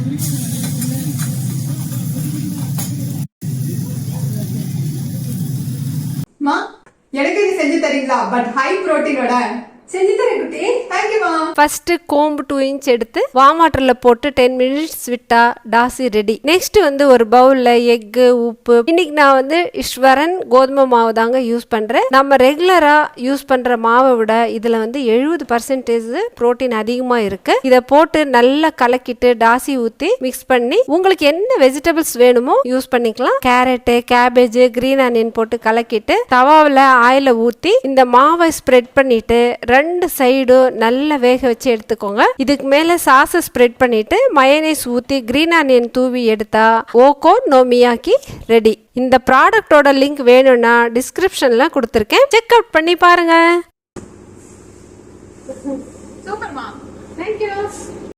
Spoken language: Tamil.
மா எனக்கு இது செஞ்சு தரீங்களா? பட் ஹை புரோட்டீனோட. செஞ்சு தரேன் குட்டி. தேங்க்யூமா. ஃபர்ஸ்ட் கோம்பு 2 இன்ச் எடுத்து வார்ம் வாட்டர்ல போட்டு 10 மினிட்ஸ் விட்டா டாசி ரெடி. நெக்ஸ்ட் ஒரு பவுல்ல எக்கு, உப்பு. இன்னைக்கு நான் ஈஸ்வரன் கோதுமை மாவு தாங்க யூஸ் பண்றேன். நம்ம ரெகுலரா யூஸ் பண்ற மாவை விட இதுல 70% புரோட்டீன் அதிகமா இருக்கு. இத போட்டு நல்லா கலக்கிட்டு டாசி ஊத்தி மிக்ஸ் பண்ணி உங்களுக்கு என்ன வெஜிடபிள்ஸ் வேணுமோ யூஸ் பண்ணிக்கலாம். கேரட், கேபேஜ், கிரீன் ஆனியன் போட்டு கலக்கிட்டு தவாவில் ஆயில ஊத்தி இந்த மாவை ஸ்ப்ரெட் பண்ணிட்டு 2 சைடும் நல்லா வேக வச்சு எடுத்துக்கோங்க. இதுக்கு மேல சாஸை ஸ்ப்ரெட் பண்ணிட்டு மயோனைஸ் ஊத்தி கிரீன் ஆனியன் தூவி எடுத்தா ஓகோ நோ மியாக்கி ரெடி. இந்த ப்ராடக்டோட லிங்க் வேணும்னா டிஸ்கிரிப்ஷன்ல கொடுத்துருக்கேன், செக் அவுட் பண்ணி பாருங்க. சூப்பர்மா. Thank you.